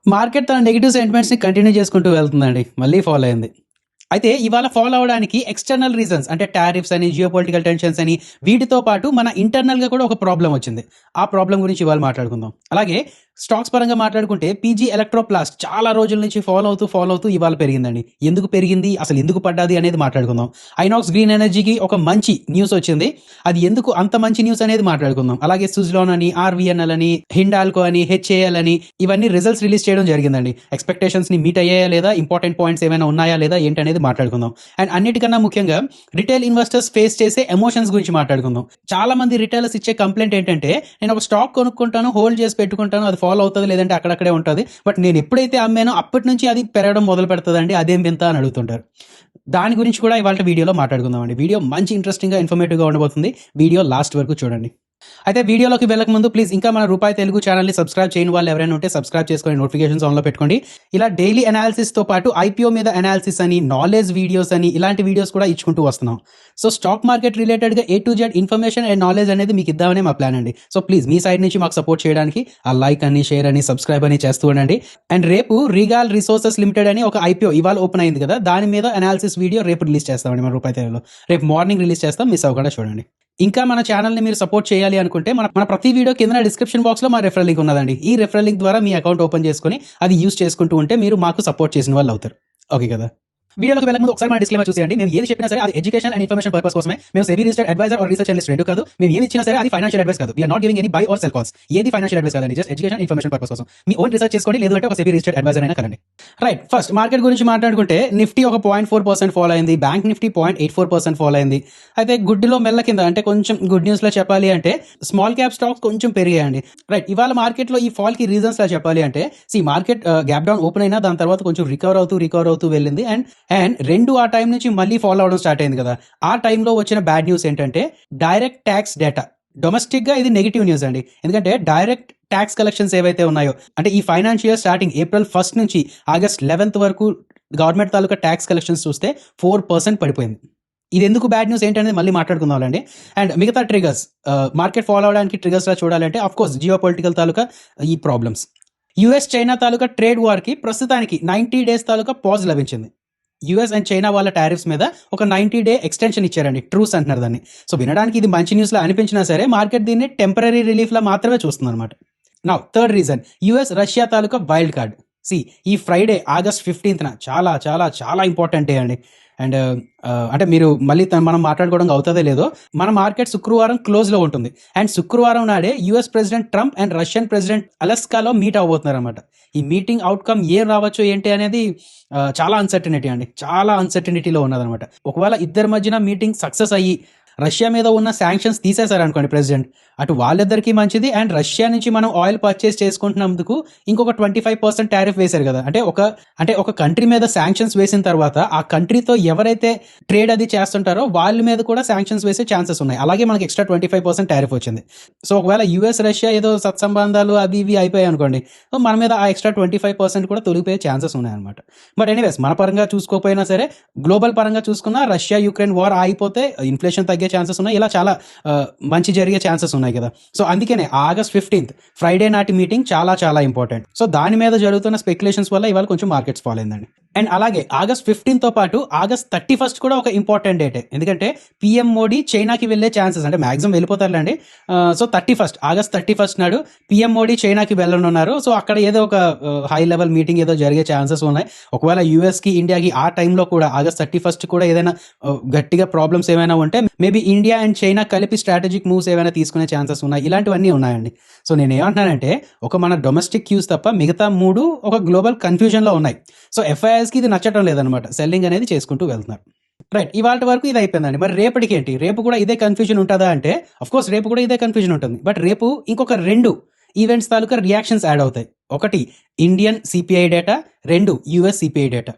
Market తన negative సెంటిమెంట్స్‌ని continue చేసుకుంటూ వెళ్తుందండి. మళ్ళీ ఫాలో అయింది. అయితే ఇవాళ ఫాలో అవ్వడానికి ఎక్స్‌టర్నల్ రీజన్స్ అంటే టారిఫ్స్ అని, జియోపొలిటికల్ టెన్షన్స్ అని వీటితో పాటు మన ఇంటర్నల్‌గా కూడా ఒక ప్రాబ్లమ్ వచ్చింది. ఆ ప్రాబ్లమ్ గురించి ఇవాళ మాట్లాడుకుందాం. అలాగే స్టాక్స్ పరంగా మాట్లాడుకుంటే పీజీ ఎలక్ట్రోప్లాస్ట్ చాలా రోజుల నుంచి ఫాలో అవుతూ ఇవాళ పెరిగిందండి. ఎందుకు పెరిగింది? అసలు ఎందుకు పడ్డది? అనేది మాట్లాడుకుందాం. ఐనాక్స్ గ్రీన్ ఎనర్జీకి ఒక మంచి న్యూస్ వచ్చింది. అది ఎందుకు అంత మంచి న్యూస్ అనేది మాట్లాడుకుందాం. అలాగే సుజ్లాన్ అని, ఆర్‌వీఎన్ఎల్ అని, హిండాల్కో అని, హెచ్ఏఎల్ అని ఇవన్నీ రిజల్ట్స్ రిలీజ్ చేయడం జరిగిందండి. ఎక్స్‌పెక్టేషన్స్‌ని మీట్ అయ్యాయా లేదా? ఇంపార్టెంట్ పాయింట్స్ ఏమైనా ఉన్నాయా లేదా? ఏంటనేది మాట్లాడుకుందాం. అండ్ అన్నిటికన్నా ముఖ్యంగా రిటైల్ ఇన్వెస్టర్స్ ఫేస్ చేసే ఎమోషన్స్ గురించి మాట్లాడుకుందాం. చాలా మంది రిటైలర్స్ ఇచ్చే కంప్లైంట్ ఏంటంటే, నేను ఒక స్టాక్ కొనుక్కుంటాను, హోల్డ్ చేసి పెట్టుకుంటాను, అది ఫాలో అవుతుంది లేదంటే అక్కడక్కడే ఉంటుంది. బట్ నేను ఎప్పుడైతే అమ్మానో అప్పటి నుంచి అది పెరగడం మొదలు పెడుతుందండి, అదేం వింత అని అడుగుతుంటారు. దాని గురించి కూడా ఇవాళ వీడియోలో మాట్లాడుకుందాం అండి. వీడియో మంచి ఇంట్రెస్టింగ్‌గా, ఇన్ఫర్మేటివ్‌గా ఉండబోతుంది. వీడియో లాస్ట్ వరకు చూడండి. అయితే వీడియోలోకి వెళ్ళక ముందు ప్లీజ్ ఇంకా మన రూపాయి తెలుగు ఛానల్‌ని సబ్స్క్రైబ్ చేయని వాళ్ళు ఎవరైనా ఉంటే సబ్స్క్రైబ్ చేసుకొని నోటిఫికేషన్స్ ఆన్‌లో పెట్టుకోండి. ఇలా డైలీ అనాలిసిస్‌తో పాటు ఐపీఓ మీద అనాలిసిస్ అని, నాలెడ్జ్ వీడియోస్ అని ఇలాంటి వీడియోస్ కూడా ఇచ్చుకుంటూ వస్తున్నాం. సో స్టాక్ మార్కెట్ రిలేటెడ్‌గా A to Z information and knowledge అనేది మీకు ఇద్దామనే మా ప్లాన్ అండి. సో ప్లీజ్ మీ సైడ్ నుంచి మాకు సపోర్ట్ చేయడానికి ఆ లైక్ అని, షేర్ అని, సబ్స్క్రైబ్ అని చేస్తూ ఉండండి. అండ్ రేపు రీగాల్ రిసోర్సెస్ లిమిటెడ్ అని ఒక ఐపీఓ ఇవాళ ఓపెన్ అయింది కదా! దాని మీద అనాలిసిస్ వీడియో రేపు రిలీజ్ చేస్తామండి మన రూపాయి తెలుగులో. రేపు మార్నింగ్ రిలీజ్ చేస్తాం. మిస్ అవ్వకుండా చూడండి. ఇంకా మన ఛానల్‌ని మీరు సపోర్ట్ చేయాలి అనుకుంటే మన మన ప్రతి వీడియో కిందన డిస్క్రిప్షన్ బాక్స్‌లో మా రిఫరల్ లింక్ ఉన్నదండి. ఈ రిఫరల్ లింక్ ద్వారా మీ అకౌంట్ ఓపెన్ చేసుకొని అది యూజ్ చేసుకుంటూ ఉంటే మీరు మాకు సపోర్ట్ చేసిన వాళ్ళు అవుతారు. ఓకే కదా! వీడియోలోకి వెళ్ళక ముందు ఒకసారి మన డిస్క్లైమర్ చూసేయండి. మేము ఏది చెప్పినా సరే అది ఎడ్యుకేషన్ అండ్ ఇన్ఫర్మేషన్ పర్పస్ కోసమే. మేము SEBI registered adviser or research analyst రెండు కాదు. మేము ఏమి ఇచ్చినా సరే అది ఫైనాన్షియల్ అడ్వైస్ కాదు. We are not giving any buy or sell calls. ఏది ఫైనాన్షియల్ అడ్వైస్ కాదండి. జస్ట్ ఎడ్యుకేషన్ ఇన్ఫర్మేషన్ పర్పస్ కోసం. మీ ఓన్ రిసర్చ్ చేసుకోండి. లేదు అంటే ఒక సెబీ రిజిస్టర్డ్ అడ్వైజర్ అయినా కరండి. రైట్. ఫస్ట్ మార్కెట్ గురించి మాట్లాడుకుంటే నిఫ్టీ ఒక 0.4% ఫాల్ అయింది. బ్యాంక్ నిఫ్టీ 0.84% ఫాల్ అయింది. అయితే గుడ్డిలో మెల్ల కింద అంటే కొంచెం గుడ్ న్యూస్‌లో చెప్పాలి అంటే స్మాల్ క్యాప్ స్టాక్స్ కొంచెం పెరిగాయండి. రైట్. ఇవాళ మార్కెట్‌లో ఈ ఫాల్‌కి రీజన్స్‌లా చెప్పాలి అంటే మార్కెట్ గ్యాప్ డౌన్ ఓపెన్ అయినా దాని తర్వాత కొంచెం రికవర్ అవుతూ వెళ్ళింది. అండ్ రెండు ఆ టైం నుంచి మళ్ళీ ఫాలో అవడం స్టార్ట్ అయింది కదా! ఆ టైంలో వచ్చిన బ్యాడ్ న్యూస్ ఏంటంటే డైరెక్ట్ ట్యాక్స్ డేటా. డొమెస్టిక్‌గా ఇది నెగెటివ్ న్యూస్ అండి. ఎందుకంటే డైరెక్ట్ ట్యాక్స్ కలెక్షన్స్ ఏవైతే ఉన్నాయో అంటే ఈ ఫైనాన్షియల్ ఇయర్ స్టార్టింగ్ ఏప్రిల్ 1 నుంచి ఆగస్ట్ 11 వరకు గవర్నమెంట్ తాలూకా ట్యాక్స్ కలెక్షన్స్ చూస్తే 4% పడిపోయింది. ఇది ఎందుకు బ్యాడ్ న్యూస్ ఏంటనేది మళ్ళీ మాట్లాడుకుందాంలేండి. అండ్ మిగతా ట్రిగర్స్ మార్కెట్ ఫాలో అవడానికి ట్రిగర్స్‌లా చూడాలంటే ఆఫ్‌కోర్స్ జియోపొలిటికల్ తాలూకా ఈ ప్రాబ్లమ్స్. యూఎస్ చైనా తాలూకా ట్రేడ్ వార్‌కి ప్రస్తుతానికి 90 డేస్ తాలూకా పాజ్ లభించింది. యూఎస్ అండ్ చైనా వాళ్ళ టారిఫ్స్ మీద ఒక 90 డే ఎక్స్టెన్షన్ ఇచ్చారండి. ట్రూస్ అంటున్నారు దాన్ని. సో వినడానికి ఇది మంచి న్యూస్‌లా అనిపించినా సరే మార్కెట్ దీన్ని టెంపరరీ రిలీఫ్‌లా మాత్రమే చూస్తుందన్నమాట. Now third reason US Russia తాలూకా వైల్డ్ కార్డ్. ఈ ఫ్రైడే ఆగస్ట్ 15న చాలా చాలా చాలా ఇంపార్టెంట్ డే అండి. అండ్ అంటే మీరు మళ్ళీ మనం మాట్లాడుకోవడం అవుతుందో లేదో మన మార్కెట్ శుక్రవారం క్లోజ్‌లో ఉంటుంది. అండ్ శుక్రవారం నాడే US president Trump and Russian president అలస్కాలో మీట్ అవ్వబోతున్నారన్నమాట. ఈ మీటింగ్ అవుట్‌కమ్ ఏం రావచ్చు ఏంటి అనేది చాలా అన్సర్టనిటీ అండి. చాలా అన్సర్టనిటీలో ఉన్నదన్నమాట. ఒకవేళ ఇద్దరి మధ్యన మీటింగ్ సక్సెస్ అయ్యి రష్యా మీద ఉన్న శాంక్షన్స్ తీసేశారనుకోండి ప్రెసిడెంట్, అటు వాళ్ళిద్దరికీ మంచిది. అండ్ రష్యా నుంచి మనం ఆయిల్ పర్చేస్ చేసుకుంటున్నందుకు ఇంకొక 25% టారిఫ్ వేశారు కదా! అంటే ఒక కంట్రీ మీద శాంక్షన్స్ వేసిన తర్వాత ఆ కంట్రీతో ఎవరైతే ట్రేడ్ అది చేస్తుంటారో వాళ్ళ మీద కూడా శాంక్షన్స్ వేసే ఛాన్సెస్ ఉన్నాయి. అలాగే మనకి ఎక్స్ట్రా 25% టారిఫ్ వచ్చింది. సో ఒకవేళ యూఎస్ రష్యా ఏదో సత్సంబంధాలు అవి ఇవి అయిపోయాయి అనుకోండి, సో మన మీద ఆ ఎక్స్ట్రా 25% కూడా తొలగిపోయే ఛాన్సెస్ ఉన్నాయన్నమాట. బట్ ఎనీవేస్ మన పరంగా చూసుకోకపోయినా సరే గ్లోబల్ పరంగా చూసుకున్నా రష్యా యుక్రెయిన్ వార్ ఆగిపోతే ఇన్ఫ్లేషన్ తగ్గే ఛాన్సెస్ ఉన్నాయి. ఇలా చాలా మంచి జరిగే ఛాన్సెస్ ఉన్నాయి కదా! సో అందుకనే ఆగస్ట్ 15th ఫ్రైడే నాటి మీటింగ్ చాలా చాలా ఇంపార్టెంట్. సో దాని మీద జరుగుతున్న స్పెక్యులేషన్స్ వల్ల ఇవాళ కొంచెం మార్కెట్స్ ఫాల్ అయిందండి. అండ్ అలాగే ఆగస్ట్ 15తో పాటు ఆగస్ట్ 31 కూడా ఒక ఇంపార్టెంట్ డేటే. ఎందుకంటే పీఎం మోడీ చైనాకి వెళ్ళే ఛాన్సెస్ అంటే మాక్సిమం వెళ్ళిపోతారులేండి. సో ఆగస్ట్ 31 నాడు పీఎం మోడీ చైనాకి వెళ్ళనున్నారు. సో అక్కడ ఏదో ఒక హై లెవెల్ మీటింగ్ ఏదో జరిగే ఛాన్సెస్ ఉన్నాయి. ఒకవేళ యూఎస్కి ఇండియాకి ఆ టైంలో కూడా ఆగస్ట్ 31 కూడా ఏదైనా గట్టిగా ప్రాబ్లమ్స్ ఏమైనా ఉంటే మేబీ ఇండియా అండ్ చైనా కలిపి స్ట్రాటజిక్ మూవ్స్ ఏమైనా తీసుకునే ఛాన్సెస్ ఉన్నాయి. ఇలాంటివన్నీ ఉన్నాయండి. సో నేను ఏమంటున్నానంటే ఒక మన డొమెస్టిక్ క్యూస్ తప్ప మిగతా 3 ఒక గ్లోబల్ కన్ఫ్యూజన్లో ఉన్నాయి. సో ఎఫ్ఐఎస్కి ఇది నచ్చటం లేదనమాట. సెల్లింగ్ అనేది చేసుకుంటూ వెళ్తున్నారు. రైట్. ఇవాల్టి వరకు ఇది అయిపోయిందండి. మరి రేపటికి ఏంటి? రేపు కూడా ఇదే కన్ఫ్యూజన్ ఉంటుందా అంటే ఆఫ్కోర్స్ రేపు కూడా ఇదే కన్ఫ్యూజన్ ఉంటుంది. బట్ రేపు ఇంకొక 2 ఈవెంట్స్ తాలూకా రియాక్షన్స్ యాడ్ అవుతాయి. ఒకటి Indian CPI data, 2 US CPI data.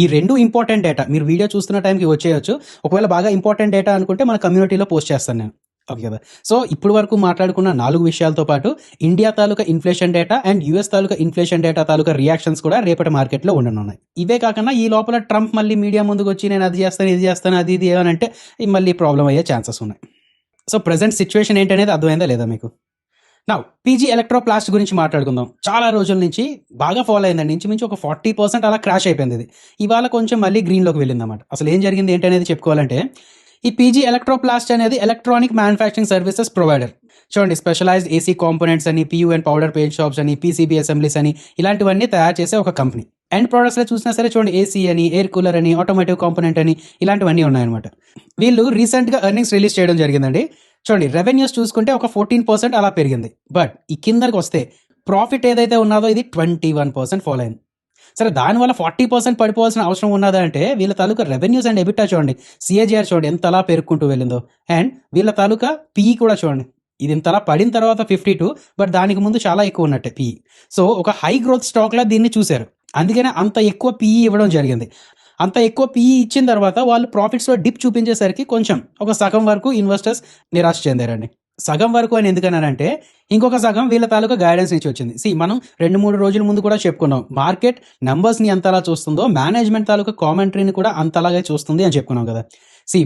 ఈ 2 ఇంపార్టెంట్ డేటా. మీరు వీడియో చూస్తున్న టైంకి వచ్చేయచ్చు. ఒకవేళ బాగా ఇంపార్టెంట్ డేటా అనుకుంటే మన కమ్యూనిటీలో పోస్ట్ చేస్తాను నేను. ఓకే కదా! సో ఇప్పుడు వరకు మాట్లాడుకున్న 4 విషయాలతో పాటు India taluka inflation data and US taluka inflation data taluka reactions కూడా రేపటి మార్కెట్లో ఉండనున్నాయి. ఇవే కాకుండా ఈ లోపల ట్రంప్ మళ్ళీ మీడియా ముందుకు వచ్చి నేను అది చేస్తాను, ఇది చేస్తాను, అది ఇది ఏమనంటే మళ్ళీ ప్రాబ్లం అయ్యే ఛాన్సెస్ ఉన్నాయి. సో ప్రెజెంట్ సిచ్యువేషన్ ఏంటనేది అర్థమైందా లేదా మీకు? నా పీజీ ఎలక్ట్రోప్లాస్ట్ గురించి మాట్లాడుకుందాం. చాలా రోజుల నుంచి బాగా ఫాలో అయిందండి. ఇంచుమించు ఒక 40% అలా క్రాష్ అయిపోయింది ఇది. ఇవాళ కొంచెం మళ్ళీ గ్రీన్‌లోకి వెళ్ళిందన్నమాట. అసలు ఏం జరిగింది ఏంటనేది చెప్పుకోవాలంటే, ఈ పీజీ ఎలక్ట్రోప్లాస్ట్ అనేది ఎలక్ట్రానిక్ మ్యానుఫ్యాక్చరింగ్ సర్వీసెస్ ప్రొవైడర్. చూడండి, స్పెషలైజ్డ్ ఏసీ కాంపోనెంట్స్ అని, PU and powder paint shops అని, పీసీబీ అసెంబ్లీస్ అని ఇలాంటివన్నీ తయారు చేసే ఒక కంపెనీ. ఎండ్ ప్రొడక్ట్స్‌లో చూసినా సరే చూడండి, ఏసీ అని, ఎయిర్ కూలర్ అని, ఆటోమోటివ్ కాంపోనెంట్ అని ఇలాంటివన్నీ ఉన్నాయన్నమాట. వీళ్ళు రీసెంట్‌గా ఎర్నింగ్స్ రిలీజ్ చేయడం జరిగిందండి. చూడండి, రెవెన్యూస్ చూసుకుంటే ఒక 14% అలా పెరిగింది. బట్ ఈ కిందకొస్తే ప్రాఫిట్ ఏదైతే ఉన్నదో ఇది 21% ఫాల్ అయింది. సరే, దానివల్ల 40% పడిపోవాల్సిన అవసరం ఉన్నదా అంటే, వీళ్ళ తాలూకా రెవెన్యూస్ అండ్ ఎబిటా చూడండి, సిఏజీఆర్ చూడండి ఎంతలా పెరుక్కుంటూ వెళ్ళిందో. అండ్ వీళ్ళ తాలూకా పీఈ కూడా చూడండి, ఇది ఇంతలా పడిన తర్వాత 52, బట్ దానికి ముందు చాలా ఎక్కువ ఉన్నట్టే పీఈ. సో ఒక హై గ్రోత్ స్టాక్లా దీన్ని చూశారు, అందుకనే అంత ఎక్కువ పీఈ ఇవ్వడం జరిగింది. అంత ఎక్కువ పీఈ ఇచ్చిన తర్వాత వాళ్ళు ప్రాఫిట్స్లో డిప్ చూపించేసరికి కొంచెం ఒక సగం వరకు ఇన్వెస్టర్స్ నిరాశ చెందారండి. సగం వరకు అని ఎందుకన్నానంటే, ఇంకొక సగం వీళ్ళ తాలూకా గైడెన్స్ నుంచి వచ్చింది. మనం 2-3 రోజుల ముందు కూడా చెప్పుకున్నాం, మార్కెట్ నెంబర్స్ని ఎంతలా చూస్తుందో మేనేజ్మెంట్ తాలూకా కామెంటరీని కూడా అంతలాగే చూస్తుంది అని చెప్పుకున్నాం కదా.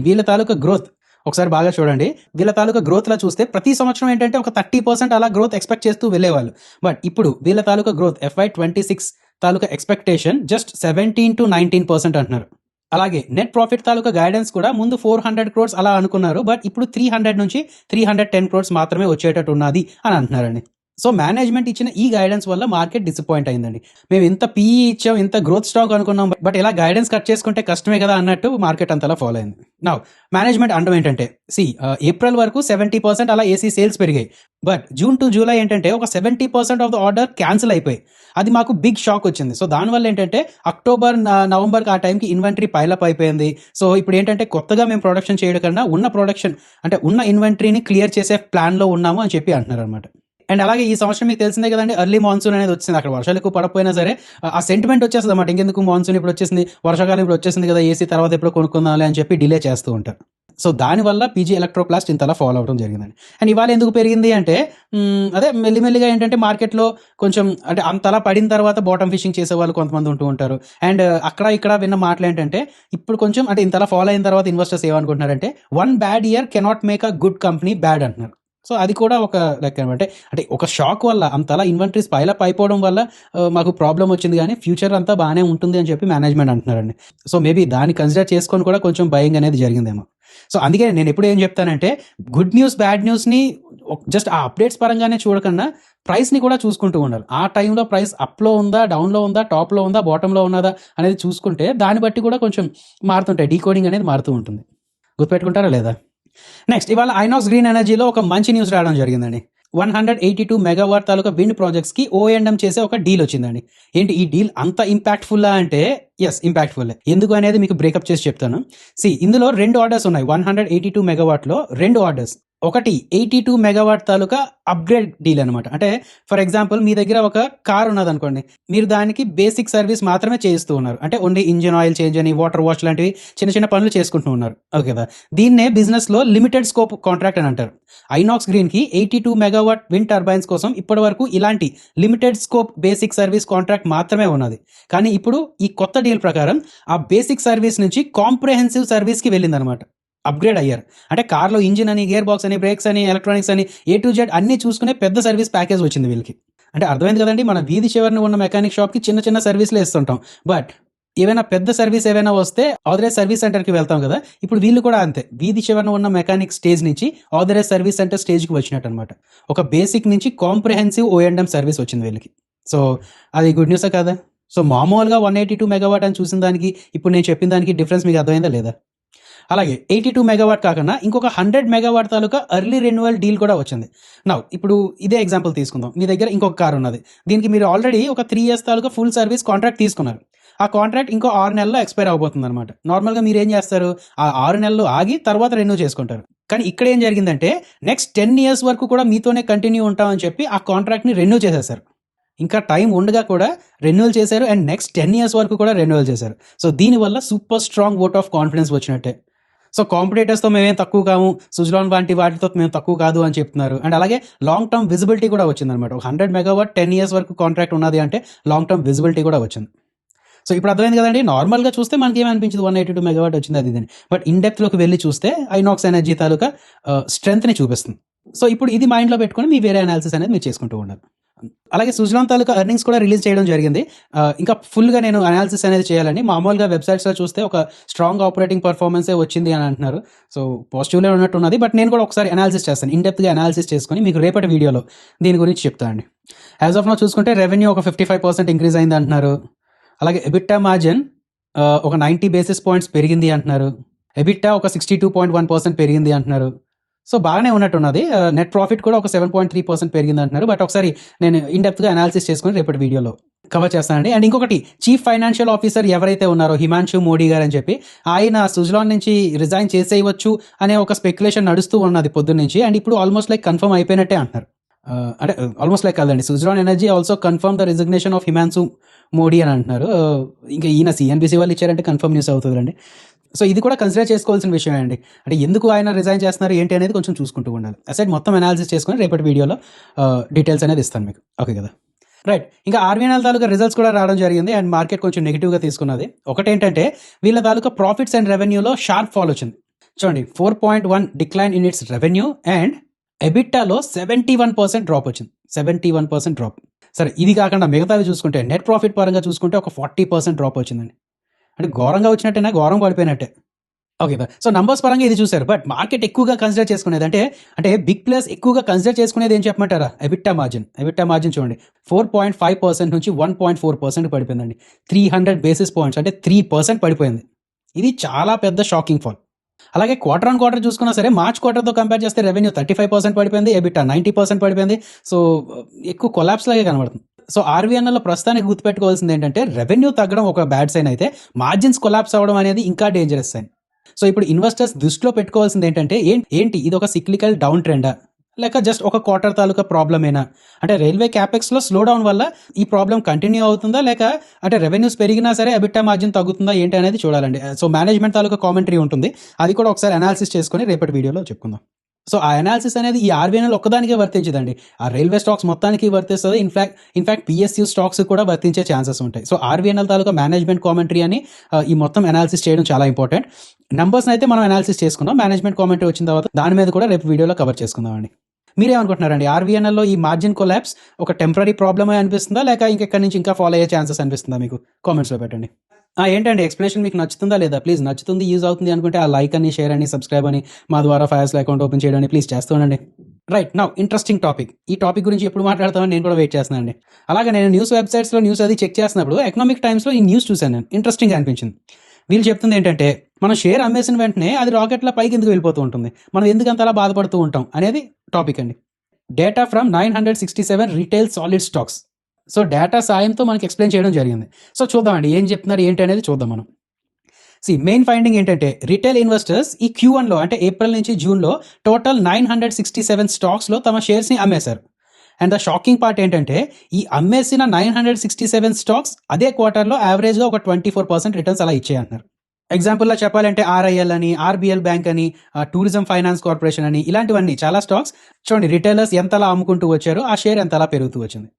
వీళ్ళ తాలూకా గ్రోత్ ఒకసారి బాగా చూడండి. వీళ్ళ తాలూకా గ్రోత్లో చూస్తే ప్రతి సంవత్సరం ఏంటంటే ఒక 30% అలా గ్రోత్ ఎక్స్పెక్ట్ చేస్తూ వెళ్ళేవాళ్ళు. బట్ ఇప్పుడు వీళ్ళ తాలూకా గ్రోత్ FY26 తాలూకా ఎక్స్పెక్టేషన్ జస్ట్ 17-19% అంటున్నారు. అలాగే నెట్ ప్రాఫిట్ తాలూకా గైడెన్స్ కూడా ముందు 400 crores అలా అనుకున్నారు, బట్ ఇప్పుడు 300 నుంచి 310 crores మాత్రమే వచ్చేటట్టు ఉన్నది అని అంటున్నారండి. సో మేనేజ్మెంట్ ఇచ్చిన ఈ గైడెన్స్ వల్ల మార్కెట్ డిసప్పాయింట్ అయిందండి. మేము ఇంత పీఈ ఇచ్చాం, ఇంత గ్రోత్ స్టాక్ అనుకున్నాం, బట్ ఇలా గైడెన్స్ కట్ చేసుకుంటే కష్టమే కదా అన్నట్టు మార్కెట్ అంతలా ఫాలో అయింది. నా మేనేజ్మెంట్ అనడం ఏంటంటే, ఏప్రిల్ వరకు 70% అలా ఏసీ సేల్స్ పెరిగాయి, బట్ జూన్ టు జూలై ఏంటంటే ఒక 70% ఆఫ్ ద ఆర్డర్ క్యాన్సిల్ అయిపోయి, అది మాకు బిగ్ షాక్ వచ్చింది. సో దానివల్ల ఏంటంటే అక్టోబర్ నవంబర్కి ఆ టైంకి ఇన్వెంటరీ పైలప్ అయిపోయింది. సో ఇప్పుడు ఏంటంటే కొత్తగా మేము ప్రొడక్షన్ చేయడం కన్నా ఉన్న ప్రొడక్షన్ అంటే ఉన్న ఇన్వెంటరీని క్లియర్ చేసే ప్లాన్లో ఉన్నాము అని చెప్పి అంటున్నారు అనమాట. అండ్ అలాగే ఈ సంవత్సరం మీకు తెలిసిందే కదండి, ఎర్లీ మాన్సూన్ అనేది వచ్చింది. అక్కడ వర్షాలు ఎక్కువ పడకపోయినా సరే ఆ సెంటిమెంట్ వచ్చేస్తుంది అన్నమాట. ఇంకెందుకు, మాన్సూన్ ఇప్పుడు వచ్చేసింది, వర్షాకాలం ఇప్పుడు వచ్చేసింది కదా, ఏసీ తర్వాత ఎప్పుడు కొనుక్కుందాలి అని చెప్పి డిలే చేస్తూ ఉంటారు. సో దానివల్ల పీజీ ఎలక్ట్రోప్లాస్ట్ ఇంతలా ఫాలో అవడం జరిగిందండి. అండ్ ఇవాళ ఎందుకు పెరిగింది అంటే, అదే మెల్లిమెల్లిగా ఏంటంటే మార్కెట్లో కొంచెం అంటే అంతలా పడిన తర్వాత బాటమ్ ఫిషింగ్ చేసే వాళ్ళు కొంతమంది ఉంటూ ఉంటారు. అండ్ అక్కడ ఇక్కడ విన్న మాటలు ఏంటంటే, ఇప్పుడు కొంచెం అంటే ఇంతలా ఫాలో అయిన తర్వాత ఇన్వెస్టర్స్ ఏమనుకుంటున్నారంటే, 1 bad year cannot make a good company bad అంటున్నారు. సో అది కూడా ఒక లెక్క అనమాట. అంటే ఒక షాక్ వల్ల అంతలా ఇన్వెంటరీస్ పైలప్ అయిపోవడం వల్ల మాకు ప్రాబ్లం వచ్చింది, కానీ ఫ్యూచర్ అంతా బాగానే ఉంటుంది అని చెప్పి మేనేజ్మెంట్ అంటున్నారండి. సో మేబీ దాన్ని కన్సిడర్ చేసుకొని కూడా కొంచెం బయింగ్ అనేది జరిగిందేమో. సో అందుకే నేను ఎప్పుడు ఏం చెప్తానంటే, గుడ్ న్యూస్ బ్యాడ్ న్యూస్ని జస్ట్ ఆ అప్డేట్స్ పరంగానే చూడకుండా ప్రైస్ని కూడా చూసుకుంటూ ఉండాలి. ఆ టైంలో ప్రైస్ అప్లో ఉందా, డౌన్లో ఉందా, టాప్లో ఉందా, బాటంలో ఉన్నదా అనేది చూసుకుంటే దాన్ని బట్టి కూడా కొంచెం మారుతుంటాయి, డీకోడింగ్ అనేది మారుతూ ఉంటుంది. గుర్తుపెట్టుకుంటారా లేదా? నెక్స్ట్, ఇవాళ ఐనాక్స్ గ్రీన్ ఎనర్జీలో ఒక మంచి న్యూస్ రావడం జరిగిందండి. 182 మెగావాట్ తాలూకా విండ్ ప్రాజెక్ట్స్కి O&M చేసే ఒక డీల్ వచ్చిందండి. ఏంటి ఈ డీల్ అంత ఇంపాక్ట్ఫుల్లా అంటే, ఎస్ ఇంపాక్ట్ఫుల్. ఎందుకు అనేది మీకు బ్రేకప్ చేసి చెప్తాను. ఇందులో 2 ఆర్డర్స్ ఉన్నాయి. 182 మెగావాట్లో 2 ఆర్డర్స్. ఒకటి 82 మెగావాట్ తాలూకా అప్గ్రేడ్ డీల్ అనమాట. అంటే ఫర్ ఎగ్జాంపుల్, మీ దగ్గర ఒక కార్ ఉన్నది అనుకోండి, మీరు దానికి బేసిక్ సర్వీస్ మాత్రమే చేస్తూ ఉన్నారు. అంటే ఓన్లీ ఇంజిన్ ఆయిల్ చేంజ్ అని, వాటర్ వాష్ లాంటివి చిన్న చిన్న పనులు చేసుకుంటూ ఉన్నారు. ఓకే కదా, దీన్నే బిజినెస్లో లిమిటెడ్ స్కోప్ కాంట్రాక్ట్ అని అంటారు. ఐనాక్స్ గ్రీన్కి 82 మెగావాట్ విండ్ టర్బైన్స్ కోసం ఇప్పటి వరకు ఇలాంటి limited scope basic service contract మాత్రమే ఉన్నది. కానీ ఇప్పుడు ఈ కొత్త డీల్ ప్రకారం ఆ బేసిక్ సర్వీస్ నుంచి కాంప్రహెన్సివ్ సర్వీస్కి వెళ్ళిందనమాట. అప్గ్రేడ్ అయ్యారు. అంటే కార్లో ఇంజిన్ అని, గేర్ బాక్స్ అని, బ్రేక్స్ అని, ఎలక్ట్రానిక్స్ అని, A to Z అన్నీ చూసుకునే పెద్ద సర్వీస్ ప్యాకేజ్ వచ్చింది వీళ్ళకి. అంటే అర్థమైంది కదండి, మన వీధి చివరిని ఉన్న మెకానిక్ షాప్కి చిన్న చిన్న సర్వీస్లు ఇస్తుంటాం, బట్ ఏవైనా పెద్ద సర్వీస్ ఏవైనా వస్తే ఆథరైజ్ సర్వీస్ సెంటర్కి వెళ్తాం కదా, ఇప్పుడు వీళ్ళు కూడా అంతే, వీధి చివరిన ఉన్న మెకానిక్ స్టేజ్ నుంచి ఆథరైజ్ సర్వీస్ సెంటర్ స్టేజ్కి వచ్చినట్టు అనమాట. ఒక బేసిక్ నుంచి కాంప్రహెన్సివ్ O&M సర్వీస్ వచ్చింది వీళ్ళకి. సో అది గుడ్ న్యూసే కదా. సో మామూలుగా 182 మెగావాట్ అని చూసిన దానికి ఇప్పుడు నేను చెప్పిన దానికి డిఫరెన్స్ మీకు అర్థమైందా లేదా? అలాగే 82 మెగావాట్ కాకుండా ఇంకొక 100 మెగావాట్ తాలూకా ఎర్లీ రెన్యువల్ డీల్ కూడా వచ్చింది. ఇప్పుడు ఇదే ఎగ్జాంపుల్ తీసుకుందాం. మీ దగ్గర ఇంకొక కార్ ఉన్నది, దీనికి మీరు ఆల్రెడీ ఒక 3 years తాలూకా ఫుల్ సర్వీస్ కాంట్రాక్ట్ తీసుకున్నారు. ఆ కాంట్రాక్ట్ ఇంకో 6 నెలల్లో ఎక్స్పైర్ అవబోతుంది అనమాట. నార్మల్గా మీరు ఏం చేస్తారు, ఆ 6 నెలలు ఆగి తర్వాత రెన్యూ చేసుకుంటారు. కానీ ఇక్కడ ఏం జరిగిందంటే, నెక్స్ట్ 10 years వరకు కూడా మీతోనే కంటిన్యూ ఉంటామని చెప్పి ఆ కాంట్రాక్ట్ని రెన్యూ చేసేసారు. ఇంకా టైం ఉండగా కూడా రెన్యువల్ చేశారు, అండ్ నెక్స్ట్ 10 years వరకు కూడా రెన్యువల్ చేశారు. సో దీనివల్ల super strong vote of confidence వచ్చినట్టే. సో కాంపిటేటర్స్తో మేమేం తక్కువ కాము, సుజలాన్ వంటి వాటితో మేము తక్కువ కాదు అని చెప్తున్నారు. అండ్ అలాగే లాంగ్ టర్మ్ విజిబిలిటీ కూడా వచ్చిందనమాట. ఒక 100 మెగావాట్ 10 years వరకు కాంట్రాక్ట్ ఉన్నది అంటే లాంగ్ టర్మ్ విజిబిలిటీ కూడా వచ్చింది. సో ఇప్పుడు అర్థమైంది కదండి, నార్మల్గా చూస్తే మనకి ఏమనిపించదు 182 మెగావాట్ వచ్చింది అది ఇదని, బట్ ఇన్ డెప్త్లోకి వెళ్ళి చూస్తే ఐనాక్స్ ఎనర్జీ తాలూకా స్ట్రెంగ్త్ని చూపిస్తుంది. సో ఇప్పుడు ఇది మైండ్‌లో పెట్టుకొని మీ వేరే అనాలిసిస్ అనేది మీరు చేసుకుంటూ ఉండాలి. అలాగే సుజలాన్ తాలూకా ఎర్నింగ్స్ కూడా రిలీజ్ చేయడం జరిగింది. ఇంకా ఫుల్‌గా నేను అనాలిసిస్ అనేది చేయాలని మామూలుగా వెబ్‌సైట్స్‌లో చూస్తే ఒక స్ట్రాంగ్ ఆపరేటింగ్ పెర్ఫార్మన్సే వచ్చింది అని అంటున్నారు. సో పాజిటివ్‌లే ఉన్నట్టున్నది. బట్ నేను కూడా ఒకసారి అనాలిసిస్ చేస్తాను. ఇన్ డెప్త్‌గా అనాలిసిస్ చేసుకొని మీకు రేపటి వీడియోలో దీని గురించి చెప్తా అండి. యాజ్ ఆఫ్ నౌ చూసుకుంటే రెవెన్యూ ఒక 55% ఇంక్రీజ్ అయింది అంటున్నారు. అలాగే ఎబిట్టా మార్జిన్ ఒక 90 బేసిస్ పాయింట్స్ పెరిగింది అంటున్నారు. ఎబిట్టా ఒక 62.1% పెరిగింది అంటున్నారు. సో బాగానే ఉన్నట్టున్నది. నెట్ ప్రాఫిట్ కూడా ఒక 7.3% పెరిగింది అంటున్నారు. బట్ ఒకసారి నేను ఇన్ డెప్త్‌గా అనాలిసిస్ చేసుకొని రేపటి వీడియోలో కవర్ చేస్తానండి. అండ్ ఇంకొకటి చీఫ్ ఫైనాన్షియల్ ఆఫీసర్ ఎవరైతే ఉన్నారో హిమాంశు మోడీ గారు అని చెప్పి ఆయన సుజలాన్ నుంచి రిజైన్ చేసేయవచ్చు అనే ఒక స్పెక్యులేషన్ నడుస్తూ ఉన్నది పొద్దున్నుంచి. అండ్ ఇప్పుడు ఆల్మోస్ట్ లైక్ కన్ఫర్మ్ అయిపోయినట్టే అంటున్నారు. అంటే ఆల్మోస్ట్ లైక్ కాదండి. Suzlon energy also confirm the resignation of Himanshu Modi అని అంటున్నారు. ఇంకా ఈయన సిఎన్బిసి వాళ్ళు ఇచ్చారంటే కన్ఫర్మ్ న్యూస్ అవుతుందండి. సో ఇది కూడా కన్సిడర్ చేసుకోవాల్సిన విషయమే అండి. అంటే ఎందుకు ఆయన రిజైన్ చేస్తున్నారు ఏంటి అనేది కొంచెం చూసుకుంటూ ఉండాలి. అసైడ్ మొత్తం అనాలిసిస్ చేసుకొని రేపటి వీడియోలో డీటెయిల్స్ అనేది ఇస్తాను మీకు. ఓకే కదా, రైట్. ఇంకా ఆర్వీఎన్ఎల్ తాలూకా రిజల్ట్స్ కూడా రావడం జరిగింది. అండ్ మార్కెట్ కొంచెం నెగిటివ్గా తీసుకున్నది. ఒకటేంటంటే వీళ్ళ తాలూకా ప్రాఫిట్స్ అండ్ రెవెన్యూలో షార్ప్ ఫాల్ వచ్చింది. చూడండి 4.1 decline in its revenue and ఎబిట్టాలో 71% డ్రాప్ వచ్చింది. 71% డ్రాప్. సరే ఇది కాకుండా మిగతావి చూసుకుంటే నెట్ ప్రాఫిట్ పరంగా చూసుకుంటే ఒక 40% డ్రాప్ వచ్చిందండి. అంటే ఘోరంగా వచ్చినట్టేనా, ఘోరం పడిపోయినట్టే. ఓకే కదా. సో నంబర్స్ పరంగా ఇది చూసారు. బట్ మార్కెట్ ఎక్కువగా కన్సిడర్ చేసుకునేది అంటే బిగ్ ప్లేయర్స్ ఎక్కువగా కన్సిడర్ చేసుకునేది ఏం చెప్పమంటారా, ఎబిట్టా మార్జిన్ చూడండి 4.5% నుంచి 1.4% పడిపోయిందండి. 300 బేసిస్ పాయింట్స్ అంటే 3% పడిపోయింది. ఇది చాలా పెద్ద షాకింగ్ ఫాల్. అలాగే క్వార్టర్ ఆన్ క్వార్టర్ చూసుకున్నా సరే మార్చ్ క్వార్టర్తో కంపేర్ చేస్తే రెవెన్యూ 35% పడిపోయింది, ఎబిట్టా 90% పడిపోయింది. సో ఎక్కువ కొలాప్స్ లాగే కనబడుతుంది. సో ఆర్వీఎన్ఎల్లో ప్రస్తుతానికి గుర్తుపెట్టుకోవాల్సింది ఏంటంటే రెవెన్యూ తగ్గడం ఒక బ్యాడ్ సైన్ అయితే మార్జిన్స్ కొలాప్స్ అవ్వడం అనేది ఇంకా డేంజరస్ సైన్. సో ఇప్పుడు ఇన్వెస్టర్స్ దృష్టిలో పెట్టుకోవాల్సింది ఏంటంటే ఏంటి ఇది ఒక సిక్లికల్ డౌన్ ట్రెండా లేక జస్ట్ ఒక క్వార్టర్ తాలూకా ప్రాబ్లమేనా, అంటే రైల్వే క్యాపెక్స్లో స్లో డౌన్ వల్ల ఈ ప్రాబ్లం కంటిన్యూ అవుతుందా లేక అంటే రెవెన్యూస్ పెరిగినా సరే ఎబిట్టా మార్జిన్ తగ్గుతుందా ఏంటి అనేది చూడాలండి. సో మేనేజ్మెంట్ తాలూకా కామెంటరీ ఉంటుంది, అది కూడా ఒకసారి అనాలిసిస్ చేసుకొని రేపటి వీడియోలో చెప్పుకుందాం. సో ఆ అనాలిసిస్ అనేది ఈ ఆర్వీఎన్ఎల్ ఒక్కదానికే వర్తించదండి, ఆ రైల్వే స్టాక్స్ మొత్తానికి వర్తిస్తుంది. ఇన్ఫాక్ట్ పిఎస్యూ స్టాక్స్ కూడా వర్తించే ఛాన్సెస్ ఉంటాయి. సో ఆర్వీఎన్ఎల్ తాలూకా మేనేజ్మెంట్ కామెంటరీ అని ఈ మొత్తం అనాలిసిస్ చేయడం చాలా ఇంపార్టెంట్. నంబర్స్ని అయితే మనం అనాలిసిస్ చేసుకుందాం, మేనేజ్మెంట్ కామెంటరీ వచ్చిన తర్వాత దాని మీద కూడా రేపు వీడియోలో కవర్ చేసుకుందాం అండి. మీరేమనుకుంటున్నారండి, ఆర్వీఎన్ఎల్లో ఈ మార్జిన్ కొలాప్స్ ఒక టెంపరీ ప్రాబ్లమే అనిపిస్తుందా లేక ఇంకెక్కడి నుంచి ఇంకా ఫాలో అయ్యే ఛాన్సెస్ అనిపిస్తుందా మీకు? కామెంట్స్లో పెట్టండి. ఏంటండి ఎక్స్ప్లెనేషన్ మీకు నచ్చుతుందా లేదా? ప్లీజ్ నచ్చుతుంది, యూజ్ అవుతుంది అనుకుంటే ఆ లైక్ అని, షేర్ అని, సబ్స్క్రైబ్ అని, మా ద్వారా ఫైర్స్లో అకౌంట్ ఓపెన్ చేయడానికి ప్లీజ్ చేస్తూ ఉండండి. Right now interesting topic. ఈ టాపిక్ గురించి ఎప్పుడు మాట్లాడతామని నేను కూడా వెయిట్ చేస్తున్నానండి. అలాగే నేను న్యూస్ వెబ్సైట్స్లో న్యూస్ అది చెక్ చేసినప్పుడు ఎకనామిక్ టైమ్స్లో ఈ న్యూస్ చూశాను నేను, ఇంట్రెస్టింగ్ అనిపించింది. వీళ్ళు చెప్తుంది ఏంటంటే మనం షేర్ అమ్మేసిన వెంటనే అది రాకెట్ల పైకి ఎందుకు వెళ్ళిపోతూ ఉంటుంది, మనం ఎందుకు అంతలా బాధపడుతూ ఉంటాం అనేది టాపిక్ అండి. Data from 967 retail solid stocks. So data సాయంతో మనకి ఎక్స్ప్లెయిన్ చేయడం జరిగింది. సో చూద్దామండి ఏం చెప్తున్నారు ఏంటి అనేది చూద్దాం మనం. మెయిన్ ఫైండింగ్ ఏంటంటే రిటైల్ ఇన్వెస్టర్స్ ఈ Q1లో అంటే ఏప్రిల్ నుంచి జూన్లో టోటల్ 967 స్టాక్స్లో తమ షేర్స్ని అమ్మేశారు. అండ్ ద షాకింగ్ పార్ట్ ఏంటంటే ఈ అమ్మేసిన 967 స్టాక్స్ అదే క్వార్టర్లో యావరేజ్గా ఒక 24% రిటర్న్స్ అలా ఇచ్చాయంటున్నారు. ఎగ్జాంపుల్లో చెప్పాలంటే RIL అని, RBL బ్యాంక్ అని, టూరిజం ఫైనాన్స్ కార్పొరేషన్ అని, ఇలాంటివన్నీ చాలా స్టాక్స్ చూడండి రిటైలర్స్ ఎంతలా అమ్ముకుంటూ వచ్చారో ఆ షేర్ ఎంతలా పెరుగుతూ వచ్చింది.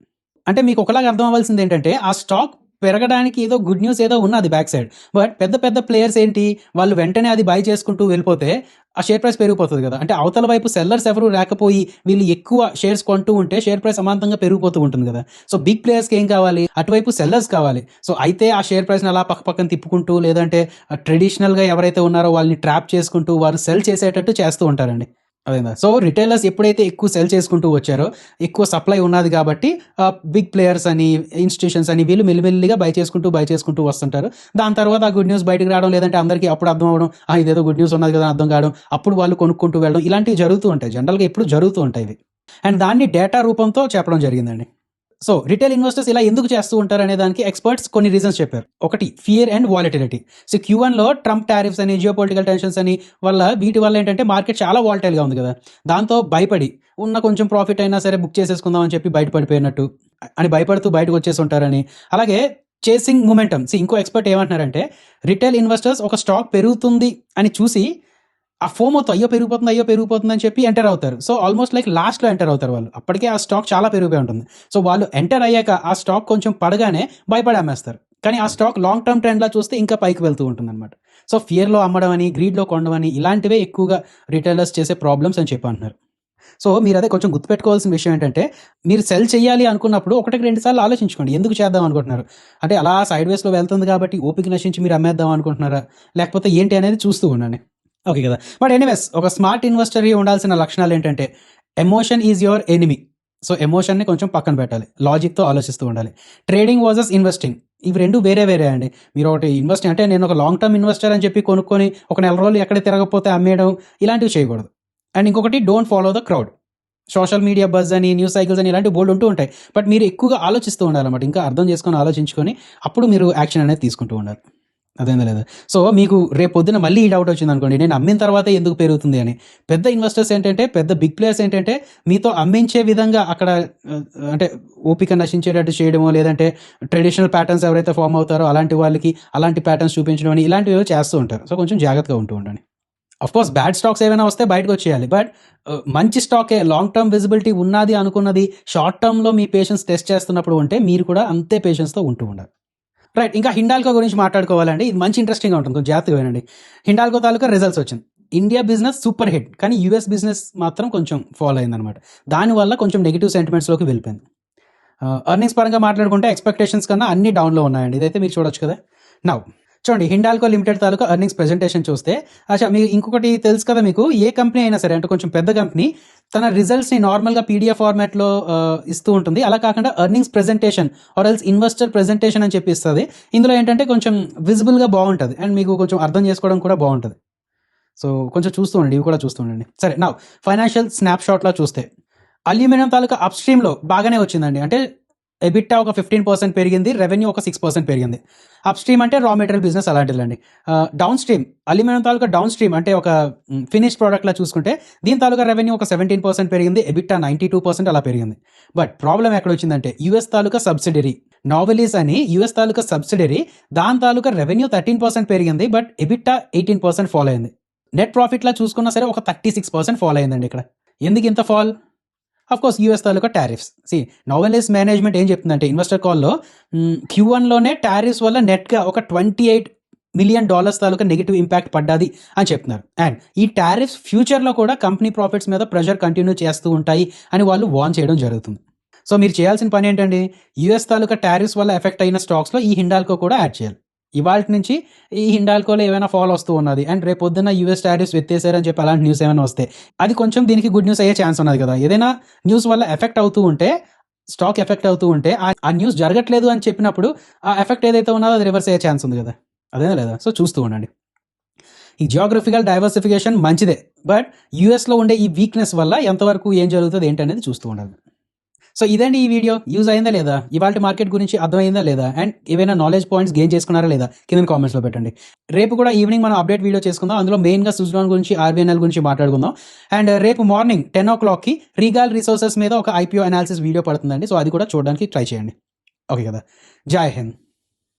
అంటే మీకు ఒకలాగా అర్థం అవ్వాల్సింది ఏంటంటే ఆ స్టాక్ పెరగడానికి ఏదో గుడ్ న్యూస్ ఏదో ఉన్నది బ్యాక్ సైడ్. బట్ పెద్ద ప్లేయర్స్ ఏంటి, వాళ్ళు వెంటనే అది బై చేసుకుంటూ వెళ్ళిపోతే ఆ షేర్ ప్రైస్ పెరిగిపోతుంది కదా. అంటే అవతల వైపు సెల్లర్స్ ఎవరు లేకపోయి వీళ్ళు ఎక్కువ షేర్స్ కొంటూ ఉంటే షేర్ ప్రైస్ అమాంతంగా పెరిగిపోతూ ఉంటుంది కదా. సో బిగ్ ప్లేయర్స్కి ఏం కావాలి, అటువైపు సెల్లర్స్ కావాలి. సో అయితే ఆ షేర్ ప్రైస్ని అలా పక్కన తిప్పుకుంటూ లేదంటే ట్రెడిషనల్గా ఎవరైతే ఉన్నారో వాళ్ళని ట్రాప్ చేసుకుంటూ వారు సెల్ చేసేటట్టు చేస్తూ ఉంటారండి. అదేనా. సో రిటైలర్స్ ఎప్పుడైతే ఎక్కువ సెల్ చేసుకుంటూ వచ్చారో ఎక్కువ సప్లై ఉన్నది కాబట్టి బిగ్ ప్లేయర్స్ అని, ఇన్స్టిట్యూషన్స్ అని వీళ్ళు మెల్లిమెల్లిగా బై చేసుకుంటూ వస్తుంటారు. దాని తర్వాత ఆ గుడ్ న్యూస్ బయటకు రావడం లేదంటే అందరికీ అప్పుడు అర్థం అవ్వడం, ఇదేదో గుడ్ న్యూస్ ఉన్నది కదా అర్థం కావడం, అప్పుడు వాళ్ళు కొనుక్కుంటూ వెళ్ళడం, ఇలాంటివి జరుగుతూ ఉంటాయి. జనరల్గా ఎప్పుడు జరుగుతూ ఉంటాయి ఇవి. అండ్ దాన్ని డేటా రూపంతో చెప్పడం జరిగిందండి. సో రిటైల్ ఇన్వెస్టర్స్ ఇలా ఎందుకు చేస్తూ ఉంటారు అనే దానికి ఎక్స్పర్ట్స్ కొన్ని రీజన్స్ చెప్పారు. ఒకటి ఫియర్ అండ్ వాలటిలిటీ. సో Q1లో ట్రంప్ టారిఫ్స్ అని, జియోపొలిటికల్ టెన్షన్స్ అని వీటి వల్ల ఏంటంటే మార్కెట్ చాలా వాలటైల్గా ఉంది కదా. దాంతో భయపడి ఉన్న కొంచెం ప్రాఫిట్ అయినా సరే బుక్ చేసేసుకుందాం అని చెప్పి బయటపడిపోయినట్టు అని భయపడుతూ బయటకు వచ్చేసి ఉంటారని. అలాగే చేసింగ్ మొమెంటమ్. ఇంకో ఎక్స్పర్ట్ ఏమంటున్నారంటే రిటైల్ ఇన్వెస్టర్స్ ఒక స్టాక్ పెరుగుతుంది అని చూసి ఆ ఫోమోతో అయ్యో పెరిగిపోతుంది అని చెప్పి ఎంటర్ అవుతారు. సో ఆల్మోస్ట్ లైక్ లాస్ట్లో ఎంటర్ అవుతారు వాళ్ళు. అప్పటికే ఆ స్టాక్ చాలా పెరిగిపోయి ఉంటుంది. సో వాళ్ళు ఎంటర్ అయ్యాక ఆ స్టాక్ కొంచెం పడగానే భయపడి అమ్మేస్తారు. కానీ ఆ స్టాక్ లాంగ్ టర్మ్ ట్రెండ్లా చూస్తే ఇంకా పైకి వెళ్తూ ఉంటుంది అనమాట. సో ఫియర్లో అమ్మడం అని, గ్రీడ్లో కొనడం అని ఇలాంటివే ఎక్కువగా రిటైలర్స్ చేసే ప్రాబ్లమ్స్ అని చెప్పి అంటున్నారు. సో మీరు అదే కొంచెం గుర్తుపెట్టుకోవాల్సిన విషయం ఏంటంటే, మీరు సెల్ చేయాలి అనుకున్నప్పుడు ఒకటికి 2 సార్లు ఆలోచించుకోండి. ఎందుకు చేద్దాం అనుకుంటున్నారు? అంటే అలా సైడ్ వేస్‌లో వెళ్తుంది కాబట్టి ఓపిక నశించి మీరు అమ్మేద్దాం అనుకుంటున్నారా? లేకపోతే ఏంటి అనేది చూస్తూ ఉండండి. ఓకే కదా! బట్ ఎనీవేస్ ఒక స్మార్ట్ ఇన్వెస్టర్‌కి ఉండాల్సిన లక్షణాలేంటంటే, emotion is your enemy. So ఎమోషన్‌ని కొంచెం పక్కన పెట్టాలి. లాజిక్‌తో ఆలోచిస్తూ ఉండాలి. ట్రేడింగ్ వర్సెస్ ఇన్వెస్టింగ్ ఇవి 2 వేరే వేరే అండి. మీరు ఒకటి ఇన్వెస్ట్ అంటే నేను ఒక లాంగ్ టర్మ్ ఇన్వెస్టర్ అని చెప్పి కొనుక్కొని ఒక నెల రోజులు ఎక్కడ తిరగకపోతే అమ్మేయడం ఇలాంటివి చేయకూడదు. అండ్ ఇంకొకటి don't follow the crowd. Social media buzz అని, న్యూస్ సైకిల్స్ అని ఇలాంటివి బోలెడు ఉంటూ ఉంటాయి. బట్ మీరు ఎక్కువగా ఆలోచిస్తూ ఉండాలన్నమాట. ఇంకా అర్థం చేసుకొని, ఆలోచించుకొని అప్పుడు మీరు యాక్షన్ అనేది తీసుకుంటూ ఉండాలి. అర్థమైందా లేదా? సో మీకు రేపొద్దున మళ్ళీ ఈ డౌట్ వచ్చిందనుకోండి, నేను అమ్మిన తర్వాతే ఎందుకు పెరుగుతుంది అని. పెద్ద ఇన్వెస్టర్స్ ఏంటంటే, పెద్ద బిగ్ ప్లేయర్స్ ఏంటంటే, మీతో అమ్మించే విధంగా అక్కడ అంటే ఓపిక నశించేటట్టు చేయడమో, లేదంటే ట్రెడిషనల్ ప్యాటర్న్స్ ఎవరైతే ఫార్మ్ అవుతారో అలాంటి వాళ్ళకి అలాంటి ప్యాటర్న్స్ చూపించడం అని ఇలాంటివి ఏవో చేస్తూ ఉంటారు. సో కొంచెం జాగ్రత్తగా ఉంటూ ఉండండి. అఫ్‌కోర్స్ బ్యాడ్ స్టాక్స్ ఏవైనా వస్తే బయటకొచ్చేయాలి. బట్ మంచి స్టాకే లాంగ్ టర్మ్ విజిబిలిటీ ఉన్నది అనుకున్నది షార్ట్ టర్మ్‌లో మీ పేషెన్స్ టెస్ట్ చేస్తున్నప్పుడు ఉంటే మీరు కూడా అంతే పేషెన్స్‌తో ఉంటూ ఉండాలి. రైట్. ఇంకా హిండాల్కో గురించి మాట్లాడుకోవాలండి. ఇది మంచి ఇంట్రెస్టింగ్‌గా ఉంటుంది. కొంచెం జాగ్రత్తగా వినండి. హిండాల్కో తాలూకా రిజల్ట్స్ వచ్చింది. India business super hit. కానీ యూఎస్ బిజినెస్ మాత్రం కొంచెం ఫాలో అయిందనమాట. దానివల్ల కొంచెం నెగెటివ్ సెంటిమెంట్స్‌లోకి వెళ్ళిపోయింది. ఎర్నింగ్స్ పరంగా మాట్లాడుకుంటే ఎక్స్‌పెక్టేషన్స్ కన్నా అన్ని డౌన్‌లో ఉన్నాయండి. ఇదైతే మీరు చూడొచ్చు కదా! నౌ చూడండి హిండాల్కో లిమిటెడ్ తాలూకా ఎర్నింగ్స్ ప్రెజెంటేషన్ చూస్తే మీకు ఇంకొకటి తెలుసు కదా మీకు ఏ కంపెనీ అయినా సరే అంటే కొంచెం పెద్ద కంపెనీ తన రిజల్ట్స్‌ని నార్మల్‌గా పీడీఎఫ్ ఫార్మాట్‌లో ఇస్తూ ఉంటుంది. అలా కాకుండా earnings presentation or else investor presentation అని చెప్పి ఇస్తది. ఇందులో ఏంటంటే కొంచెం విజిబుల్‌గా బావుంటది. అండ్ మీకు కొంచెం అర్థం చేసుకోవడం కూడా బావుంటది. సో కొంచెం చూస్తూ ఉండండి. ఇవి కూడా చూస్తూ ఉండండి. సరే నౌ ఫైనాన్షియల్ స్నాప్‌షాట్‌లో చూస్తే అల్యూమినియం తాలూకా అప్‌స్ట్రీమ్‌లో బాగానే వచ్చిందండి. అంటే ఎబిట్టా ఒక 15% పెరిగింది. రెవెన్యూ ఒక 6% పెరిగింది. అప్‌స్ట్రీమ్ అంటే రా మెటీరియల్ బిజినెస్ అలాంటిదండి. డౌన్ స్ట్రీమ్ అల్యూమినియం తాలూకా డౌన్ స్ట్రీమ్ అంటే ఒక ఫినిష్డ్ ప్రొడక్ట్‌లా చూసుకుంటే దీని తాలూకా రెవెన్యూ ఒక 17% పెరిగింది. ఎబిట్టా 92% అలా పెరిగింది. బట్ ప్రాబ్లమ్ ఎక్కడొచ్చిందంటే యూఎస్ తాలూకా సబ్సిడరీ నావెలీస్ అని యూఎస్ తాలూకా సబ్సిడరీ దాని తాలూకా రెవెన్యూ 13% పెరిగింది. బట్ ఎబిట్టా 18% ఫాల్ అయింది. నెట్ ప్రాఫిట్‌లా చూసుకున్నా సరే ఒక 36% ఫాల్ అయిందండి ఇక్కడ. ఎందుకు ఇంత ఫాల్? అఫ్‌కోర్స్ యూఎస్ తాలూకా టారిఫ్స్. నోవెలిస్ మేనేజ్మెంట్ ఏం చెప్తుందంటే ఇన్వెస్టర్ కాల్‌లో Q1లోనే టారిఫ్స్ వల్ల నెట్‌గా ఒక $28 మిలియన్ తాలూకా నెగెటివ్ ఇంపాక్ట్ పడ్డాది అని చెప్తున్నారు. అండ్ ఈ టారిఫ్స్ ఫ్యూచర్‌లో కూడా కంపెనీ ప్రాఫిట్స్ మీద ప్రెషర్ కంటిన్యూ చేస్తూ ఉంటాయి అని వాళ్ళు వార్న్ చేయడం జరుగుతుంది. సో మీరు చేయాల్సిన పని ఏంటండి? యూఎస్ తాలూకా టారిఫ్స్ వల్ల ఎఫెక్ట్ అయిన స్టాక్స్‌లో ఈ హిండాల్కో కూడా యాడ్ చేయాలి. ఇవాల్టి నుంచి ఈ హిండాల్కోలో ఏమైనా ఫాల్ వస్తూ ఉన్నది అండ్ రేపు పొద్దున్న యూఎస్ టారిఫ్స్ ఎత్తేసారని చెప్పి అలాంటి న్యూస్ ఏమైనా వస్తే అది కొంచెం దీనికి గుడ్ న్యూస్ అయ్యే ఛాన్స్ ఉన్నది కదా! ఏదైనా న్యూస్ వల్ల ఎఫెక్ట్ అవుతూ ఉంటే స్టాక్ ఎఫెక్ట్ అవుతూ ఉంటే ఆ న్యూస్ జరగట్లేదు అని చెప్పినప్పుడు ఆ ఎఫెక్ట్ ఏదైతే ఉన్నదో అది రివర్స్ అయ్యే ఛాన్స్ ఉంది కదా! అదేనా లేదా? సో చూస్తూ ఉండండి. ఈ జియోగ్రఫికల్ డైవర్సిఫికేషన్ మంచిదే. బట్ యూఎస్‌లో ఉండే ఈ వీక్‌నెస్ వల్ల ఎంతవరకు ఏం జరుగుతది ఏంటనేది చూస్తూ ఉండాలి. సో ఇదండి ఈ వీడియో. యూజ్ అయిందా లేదా? ఇవాల్టి మార్కెట్ గురించి అర్థమైందా లేదా? అండ్ ఏవైనా నాలెడ్జ్ పాయింట్స్ గెయిన్ చేసుకున్నారా లేదా? కింద కామెంట్స్‌లో పెట్టండి. రేపు కూడా ఈవినింగ్ మనం అప్డేట్ వీడియో చేసుకుందాం. అందులో మెయిన్‌గా సుజ్లాన్ గురించి, ఆర్‌బీఎన్ఎల్ గురించి మాట్లాడుకుందాం. అండ్ రేపు మార్నింగ్ 10:00కి రీగాల్ రిసోర్సెస్ మీద ఒక ఐపీఓ అనాలిసిస్ వీడియో పడుతుందండి. సో అది కూడా చూడడానికి ట్రై చేయండి. ఓకే కదా! జై హింద్.